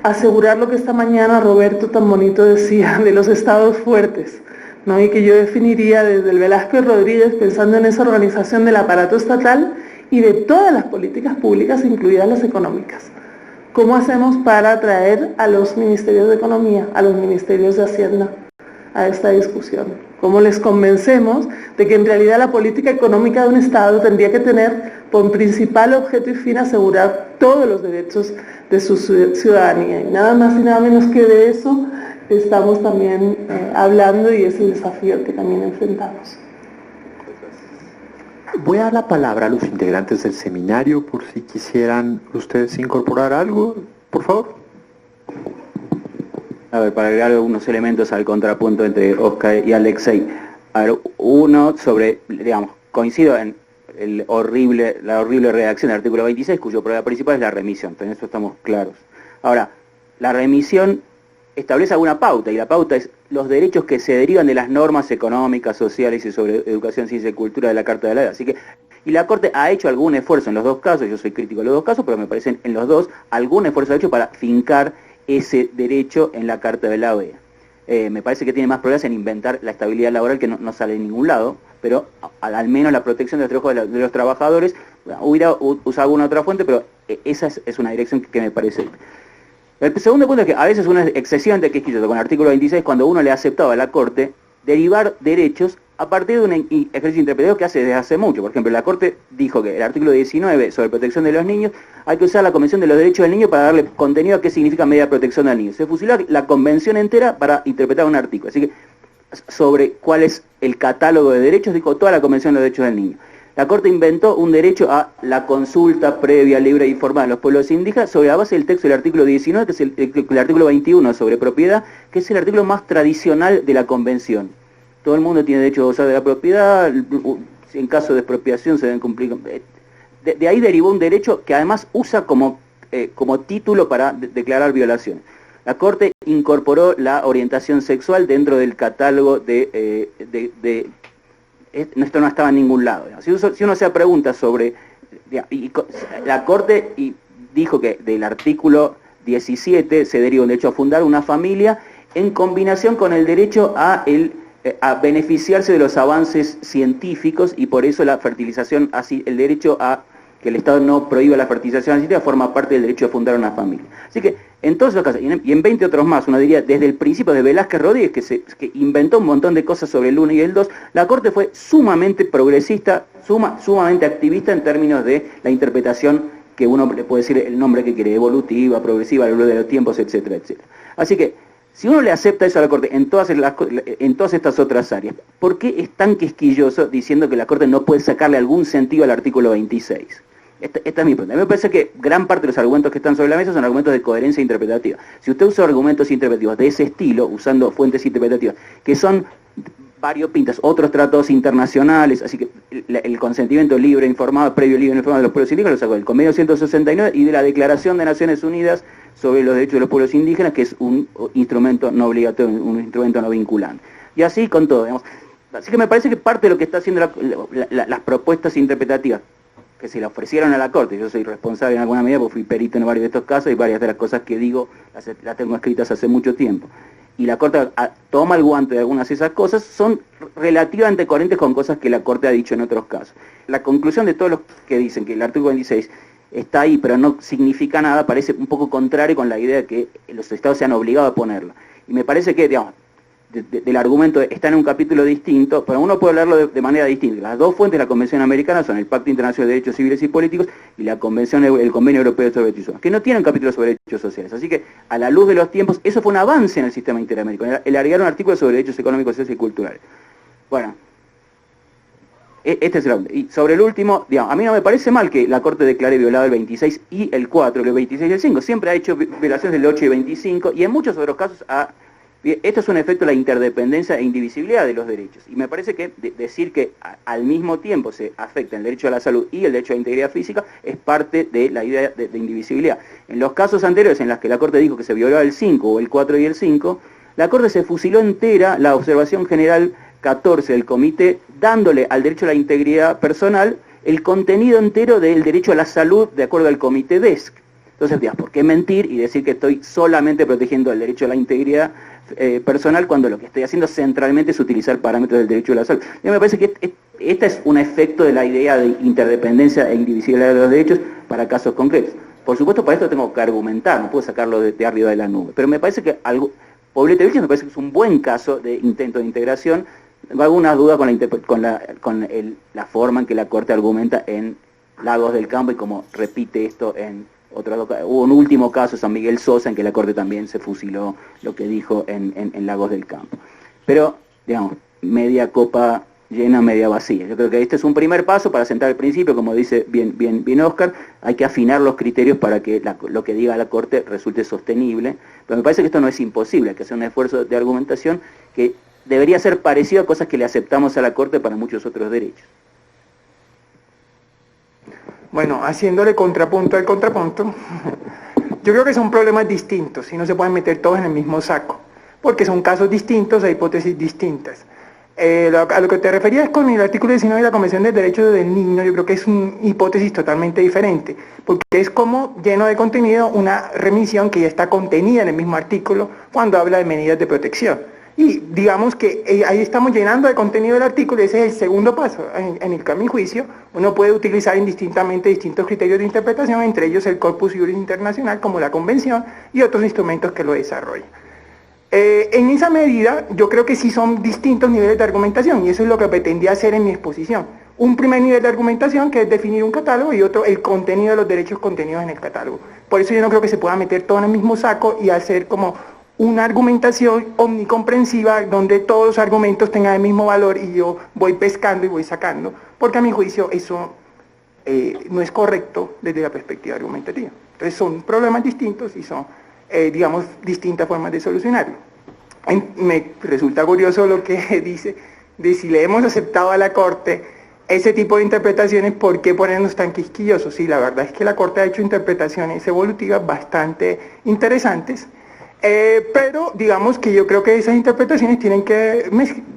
asegurar lo que esta mañana Roberto tan bonito decía de los estados fuertes, ¿no? Y que yo definiría desde el Velázquez Rodríguez, pensando en esa organización del aparato estatal y de todas las políticas públicas, incluidas las económicas. ¿Cómo hacemos para atraer a los ministerios de Economía, a los ministerios de Hacienda a esta discusión? ¿Cómo les convencemos de que en realidad la política económica de un Estado tendría que tener por principal objeto y fin asegurar todos los derechos de su ciudadanía? Y nada más y nada menos que de eso estamos también hablando, y es el desafío que también enfrentamos. Voy a dar la palabra a los integrantes del seminario por si quisieran ustedes incorporar algo, por favor. A ver, para agregar algunos elementos al contrapunto entre Oscar y Alexei. A ver, uno sobre, digamos, coincido en la horrible redacción del artículo 26, cuyo problema principal es la remisión, en eso estamos claros. Ahora, la remisión establece alguna pauta, y la pauta es los derechos que se derivan de las normas económicas, sociales y sobre educación, ciencia y cultura de la Carta de la Edad. Así que, y la Corte ha hecho algún esfuerzo en los dos casos, yo soy crítico de los dos casos, pero me parecen en los dos algún esfuerzo hecho para fincar ese derecho en la Carta de la OEA. Me parece que tiene más problemas en inventar la estabilidad laboral, que no sale de ningún lado, pero al menos la protección de los trabajadores, hubiera usado alguna otra fuente, pero esa es una dirección que me parece. El segundo punto es que a veces uno es excesivamente quisquilloso con el artículo 26 cuando uno le ha aceptado a la Corte derivar derechos a partir de un ejercicio interpretativo que hace desde hace mucho. Por ejemplo, la Corte dijo que el artículo 19 sobre protección de los niños hay que usar la Convención de los Derechos del Niño para darle contenido a qué significa medida de protección del niño. Se fusiló la Convención entera para interpretar un artículo. Así que sobre cuál es el catálogo de derechos dijo toda la Convención de los Derechos del Niño. La Corte inventó un derecho a la consulta previa, libre e informada de los pueblos indígenas sobre la base del texto del artículo 19, que es el artículo 21 sobre propiedad, que es el artículo más tradicional de la Convención. Todo el mundo tiene derecho a gozar de la propiedad, en caso de expropiación se deben cumplir. De ahí derivó un derecho que además usa como título para declarar violaciones. La Corte incorporó la orientación sexual dentro del catálogo esto no estaba en ningún lado. Si uno se pregunta sobre... la Corte dijo que del artículo 17 se deriva un derecho a fundar una familia en combinación con el derecho a beneficiarse de los avances científicos, y por eso la fertilización, así el derecho a que el Estado no prohíba la fertilización asistida forma parte del derecho a fundar una familia. Así que en todos los casos, y en 20 otros más, uno diría desde el principio de Velázquez Rodríguez, que inventó un montón de cosas sobre el 1 y el 2, la Corte fue sumamente progresista, sumamente activista en términos de la interpretación que uno le puede decir el nombre que quiere, evolutiva, progresiva, a lo largo de los tiempos, etcétera, etcétera. Así que, si uno le acepta eso a la Corte en todas estas otras áreas, ¿por qué es tan quisquilloso diciendo que la Corte no puede sacarle algún sentido al artículo 26? Esta es mi pregunta. A mí me parece que gran parte de los argumentos que están sobre la mesa son argumentos de coherencia interpretativa. Si usted usa argumentos interpretativos de ese estilo, usando fuentes interpretativas que son variopintas, otros tratados internacionales, así que el consentimiento libre, informado, previo libre, informado de los pueblos indígenas, lo sacó del Convenio 169 y de la Declaración de Naciones Unidas sobre los derechos de los pueblos indígenas, que es un instrumento no obligatorio, un instrumento no vinculante. Y así con todo, digamos. Así que me parece que parte de lo que está haciendo las propuestas interpretativas que se le ofrecieron a la Corte, yo soy responsable en alguna medida porque fui perito en varios de estos casos y varias de las cosas que digo las tengo escritas hace mucho tiempo. Y la Corte toma el guante de algunas de esas cosas, son relativamente coherentes con cosas que la Corte ha dicho en otros casos. La conclusión de todos los que dicen que el artículo 26 está ahí pero no significa nada parece un poco contrario con la idea de que los estados se han obligado a ponerlo. Y me parece que, digamos, del argumento está en un capítulo distinto, pero uno puede hablarlo de manera distinta. Las dos fuentes de la Convención Americana son el Pacto Internacional de Derechos Civiles y Políticos y la Convención, el Convenio Europeo sobre Derechos Humanos, que no tienen capítulos sobre derechos sociales. Así que, a la luz de los tiempos, eso fue un avance en el sistema interamericano, el agregar un artículo sobre derechos económicos, sociales y culturales. Bueno, este es el segundo. Y sobre el último, digamos, a mí no me parece mal que la Corte declare violado el 26 y el 4, que el 26 y el 5. Siempre ha hecho violaciones del 8 y 25, y en muchos otros casos esto es un efecto de la interdependencia e indivisibilidad de los derechos. Y me parece que decir que al mismo tiempo se afecta el derecho a la salud y el derecho a la integridad física es parte de la idea de indivisibilidad. En los casos anteriores en los que la Corte dijo que se violó el 5 o el 4 y el 5, la Corte se fusiló entera la observación general 14 del comité, dándole al derecho a la integridad personal el contenido entero del derecho a la salud de acuerdo al comité DESC. Entonces, digamos, ¿por qué mentir y decir que estoy solamente protegiendo el derecho a la integridad personal cuando lo que estoy haciendo centralmente es utilizar parámetros del derecho a la salud? A mí me parece que este es un efecto de la idea de interdependencia e indivisibilidad de los derechos para casos concretos. Por supuesto, para esto tengo que argumentar, no puedo sacarlo de arriba de la nube, pero me parece que Poblete Vilches me parece que es un buen caso de intento de integración. Tengo algunas dudas con la forma en que la Corte argumenta en Lagos del Campo y como repite esto en hubo un último caso, San Miguel Sosa, en que la Corte también se fusiló lo que dijo en Lagos del Campo. Pero, digamos, media copa llena, media vacía. Yo creo que este es un primer paso para sentar el principio, como dice bien Oscar, hay que afinar los criterios para que lo que diga la Corte resulte sostenible, pero me parece que esto no es imposible, hay que hacer un esfuerzo de argumentación que debería ser parecido a cosas que le aceptamos a la Corte para muchos otros derechos. Bueno, haciéndole contrapunto al contrapunto, yo creo que son problemas distintos y no se pueden meter todos en el mismo saco, porque son casos distintos e hipótesis distintas. A lo que te referías con el artículo 19 de la Convención del Derecho del Niño, yo creo que es una hipótesis totalmente diferente, porque es como lleno de contenido una remisión que ya está contenida en el mismo artículo cuando habla de medidas de protección. Y digamos que ahí estamos llenando de contenido el artículo, ese es el segundo paso. En el mi juicio, uno puede utilizar indistintamente distintos criterios de interpretación, entre ellos el Corpus Juris Internacional, como la Convención, y otros instrumentos que lo desarrollan. En esa medida, yo creo que sí son distintos niveles de argumentación, y eso es lo que pretendía hacer en mi exposición. Un primer nivel de argumentación, que es definir un catálogo, y otro, el contenido de los derechos contenidos en el catálogo. Por eso yo no creo que se pueda meter todo en el mismo saco y hacer como una argumentación omnicomprensiva donde todos los argumentos tengan el mismo valor y yo voy pescando y voy sacando, porque a mi juicio eso no es correcto desde la perspectiva argumentativa. Entonces son problemas distintos y son, digamos, distintas formas de solucionarlo. Me resulta curioso lo que dice de si le hemos aceptado a la Corte ese tipo de interpretaciones, ¿por qué ponernos tan quisquillosos? Sí, la verdad es que la Corte ha hecho interpretaciones evolutivas bastante interesantes, pero digamos que yo creo que esas interpretaciones tienen que,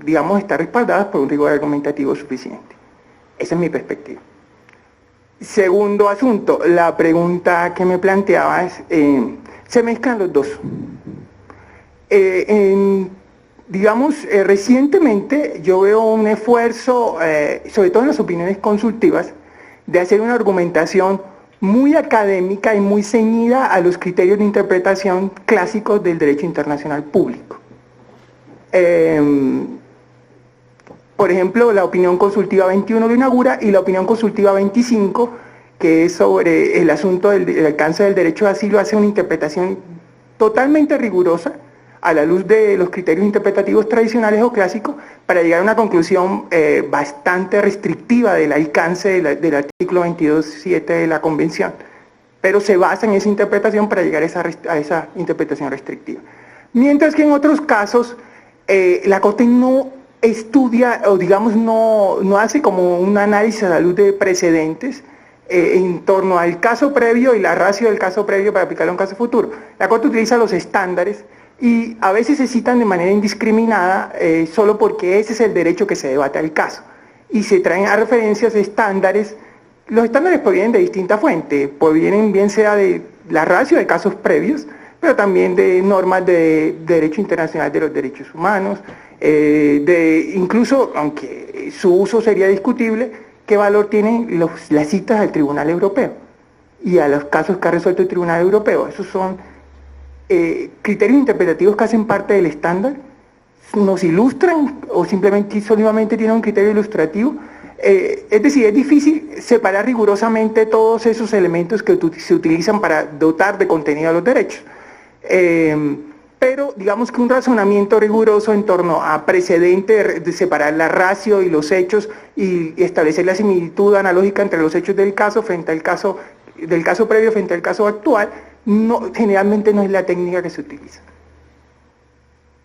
digamos, estar respaldadas por un rigor argumentativo suficiente. Esa es mi perspectiva. Segundo asunto, la pregunta que me planteabas, se mezclan los dos. Digamos, recientemente yo veo un esfuerzo, sobre todo en las opiniones consultivas, de hacer una argumentación muy académica y muy ceñida a los criterios de interpretación clásicos del derecho internacional público. Por ejemplo, la opinión consultiva 21 lo inaugura, y la opinión consultiva 25, que es sobre el asunto del alcance del derecho de asilo, hace una interpretación totalmente rigurosa a la luz de los criterios interpretativos tradicionales o clásicos, para llegar a una conclusión bastante restrictiva del alcance del artículo 22.7 de la Convención, pero se basa en esa interpretación para llegar a esa interpretación restrictiva. Mientras que en otros casos la Corte no estudia, o digamos no hace como un análisis a la luz de precedentes en torno al caso previo y la ratio del caso previo para aplicarlo a un caso futuro. La Corte utiliza los estándares y a veces se citan de manera indiscriminada solo porque ese es el derecho que se debate al caso. Y se traen a referencias estándares. Los estándares provienen de distintas fuentes, provienen bien sea de la ratio de casos previos, pero también de normas de derecho internacional de los derechos humanos, incluso, aunque su uso sería discutible, qué valor tienen las citas al Tribunal Europeo y a los casos que ha resuelto el Tribunal Europeo. Esos son criterios interpretativos que hacen parte del estándar, nos ilustran o simplemente solamente tienen un criterio ilustrativo. Es decir, es difícil separar rigurosamente todos esos elementos que se utilizan para dotar de contenido a los derechos. Pero digamos que un razonamiento riguroso en torno a precedente de separar la ratio y los hechos y establecer la similitud analógica entre los hechos del caso frente al caso previo frente al caso actual, generalmente no es la técnica que se utiliza.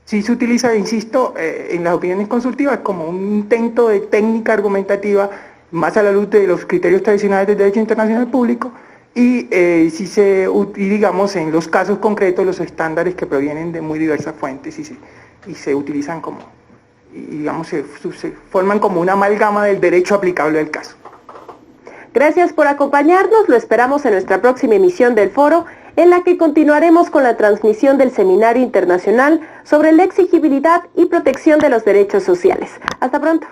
Sí se utiliza, insisto, en las opiniones consultivas como un intento de técnica argumentativa más a la luz de los criterios tradicionales del derecho internacional público y digamos en los casos concretos los estándares que provienen de muy diversas fuentes y se utilizan como, digamos, se forman como una amalgama del derecho aplicable al caso. Gracias por acompañarnos, lo esperamos en nuestra próxima emisión del foro, en la que continuaremos con la transmisión del Seminario Internacional sobre la Exigibilidad y Protección de los Derechos Sociales. Hasta pronto.